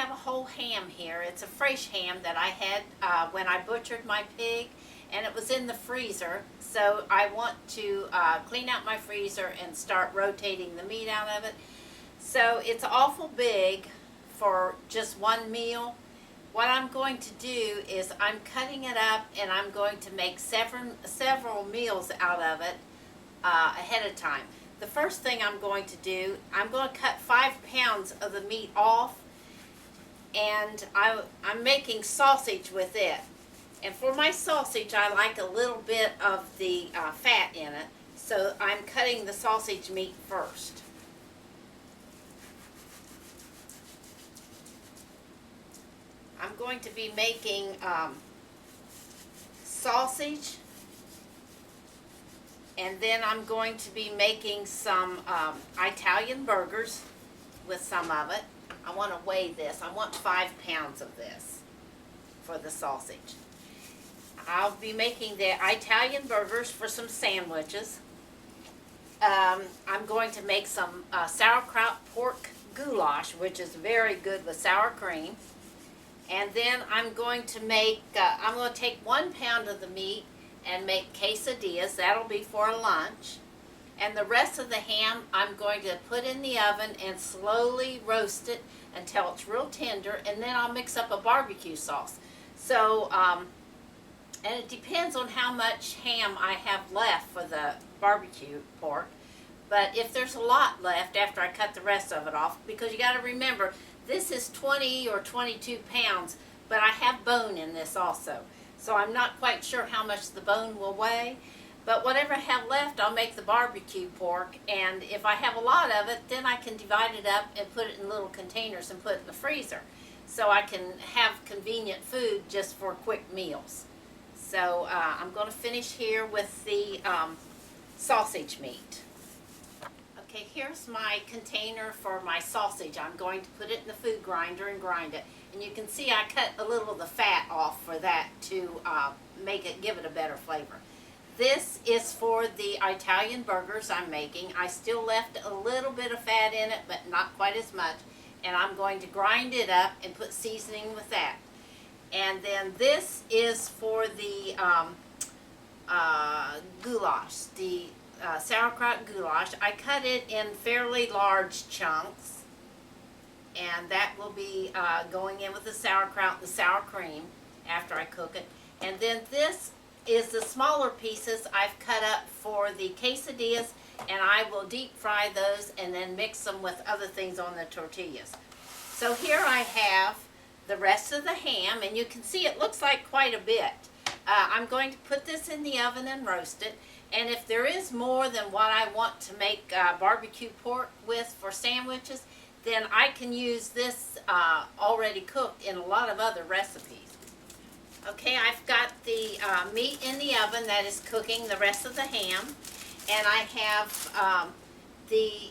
have a whole ham here. It's a fresh ham that I had when I butchered my pig, and it was in the freezer. So I want to clean out my freezer and start rotating the meat out of it. So it's awful big for just one meal. What I'm going to do is I'm cutting it up, and I'm going to make several meals out of it ahead of time. The first thing I'm going to do, I'm going to cut 5 pounds of the meat off, and I'm making sausage with it. And for my sausage, I like a little bit of the fat in it, so I'm cutting the sausage meat first. I'm going to be making sausage, and then I'm going to be making some Italian burgers with some of it. I want to weigh this. I want 5 pounds of this for the sausage. I'll be making the Italian burgers for some sandwiches. I'm going to make some sauerkraut pork goulash, which is very good with sour cream. And then I'm going to take 1 pound of the meat and make quesadillas. That'll be for lunch. And the rest of the ham I'm going to put in the oven and slowly roast it until it's real tender, and then I'll mix up a barbecue sauce. So, and it depends on how much ham I have left for the barbecue pork. But if there's a lot left after I cut the rest of it off, because you got to remember, this is 20 or 22 pounds, but I have bone in this also. So I'm not quite sure how much the bone will weigh. But whatever I have left, I'll make the barbecue pork. And if I have a lot of it, then I can divide it up and put it in little containers and put it in the freezer. So I can have convenient food just for quick meals. So I'm going to finish here with the sausage meat. Okay, here's my container for my sausage. I'm going to put it in the food grinder and grind it. And you can see I cut a little of the fat off for that to give it a better flavor. This is for the Italian burgers I'm making. I still left a little bit of fat in it, but not quite as much. And I'm going to grind it up and put seasoning with that. And then this is for the goulash, the sauerkraut goulash. I cut it in fairly large chunks, and that will be going in with the sauerkraut and the sour cream after I cook it. And then this is the smaller pieces I've cut up for the quesadillas, and I will deep fry those and then mix them with other things on the tortillas. So here I have the rest of the ham, and you can see it looks like quite a bit. I'm going to put this in the oven and roast it. And if there is more than what I want to make barbecue pork with for sandwiches, then I can use this already cooked in a lot of other recipes. Okay, I've got the meat in the oven that is cooking the rest of the ham. And I have the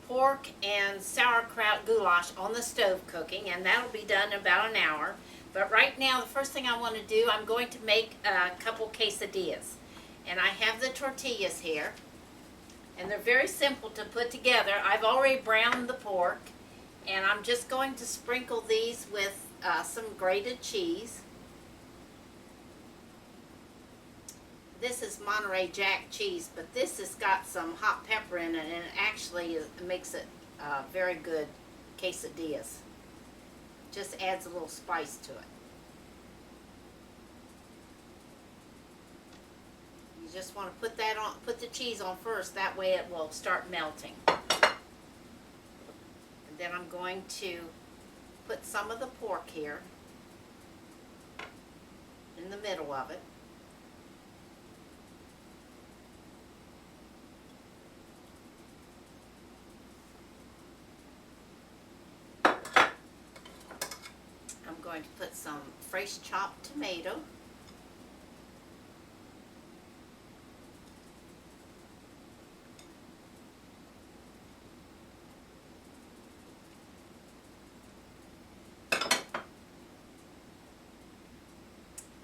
pork and sauerkraut goulash on the stove cooking, and that'll be done in about an hour. But right now, the first thing I want to do, I'm going to make a couple quesadillas. And I have the tortillas here, and they're very simple to put together. I've already browned the pork, and I'm just going to sprinkle these with some grated cheese. This is Monterey Jack cheese, but this has got some hot pepper in it, and it actually makes it very good quesadillas. Just adds a little spice to it. You just want to put the cheese on first, that way it will start melting. And then I'm going to put some of the pork here in the middle of it. I'm going to put some fresh chopped tomato.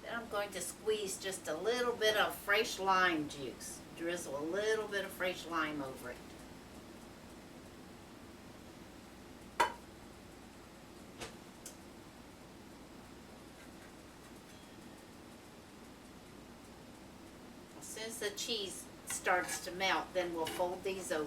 Then I'm going to squeeze just a little bit of fresh lime juice. Drizzle a little bit of fresh lime over it. as the cheese starts to melt, then we'll fold these over.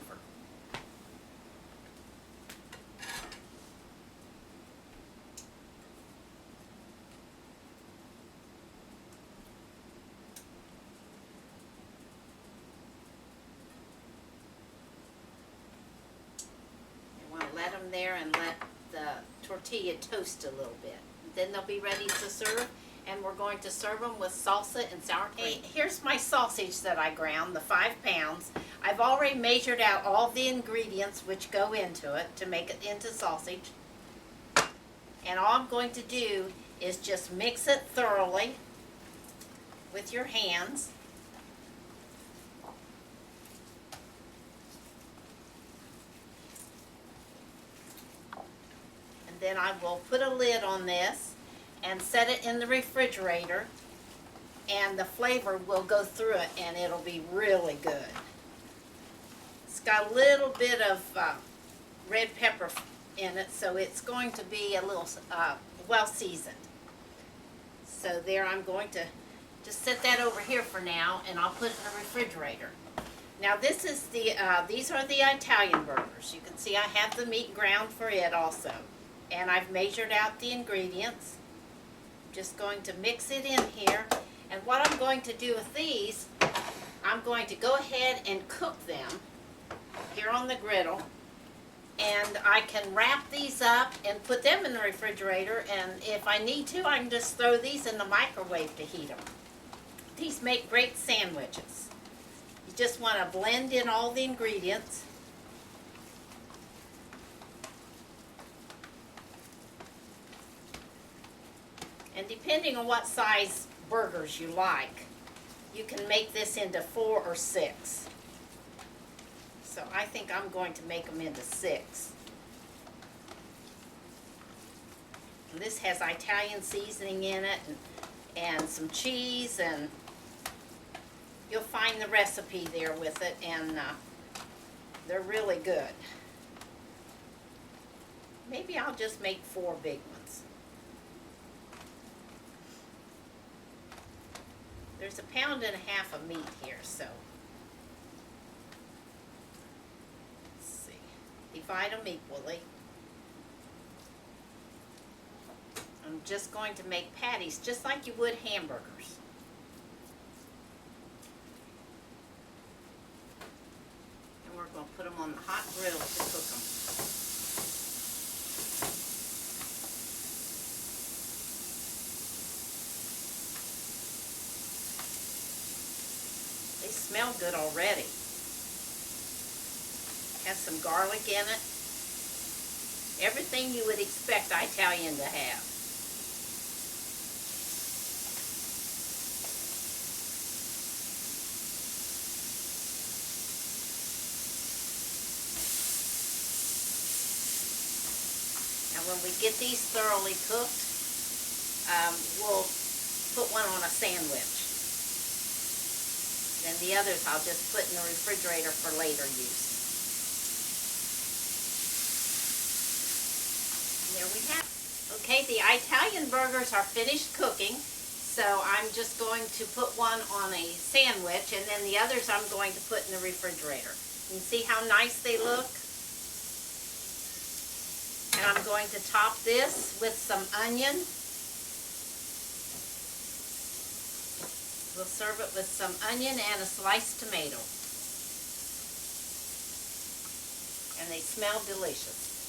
You want to let them there and let the tortilla toast a little bit. Then they'll be ready to serve. And we're going to serve them with salsa and sour cream. Hey, here's my sausage that I ground, the 5 pounds. I've already measured out all the ingredients which go into it to make it into sausage. And all I'm going to do is just mix it thoroughly with your hands. And then I will put a lid on this and set it in the refrigerator, and the flavor will go through it and it'll be really good. It's got a little bit of red pepper in it, so it's going to be a little well seasoned. So there, I'm going to just set that over here for now, and I'll put it in the refrigerator. Now this is these are the Italian burgers. You can see I have the meat ground for it also, and I've measured out the ingredients. Just going to mix it in here, and what I'm going to do with these, I'm going to go ahead and cook them here on the griddle, and I can wrap these up and put them in the refrigerator, and if I need to, I can just throw these in the microwave to heat them. These make great sandwiches. You just want to blend in all the ingredients. And depending on what size burgers you like, you can make this into 4 or 6. So I think I'm going to make them into 6. And this has Italian seasoning in it and some cheese, and you'll find the recipe there with it, and they're really good. Maybe I'll just make 4 big ones. There's 1.5 pounds of meat here, so let's see. Divide them equally. I'm just going to make patties just like you would hamburgers. And we're going to put them on the hot griddle to cook them. They smell good already. Has some garlic in it. Everything you would expect Italian to have. Now when we get these thoroughly cooked, we'll put one on a sandwich. Then the others I'll just put in the refrigerator for later use. There we have it. Okay, the Italian burgers are finished cooking, so I'm just going to put one on a sandwich, and then the others I'm going to put in the refrigerator. You can see how nice they look. And I'm going to top this with some onion. We'll serve it with some onion and a sliced tomato. And they smell delicious.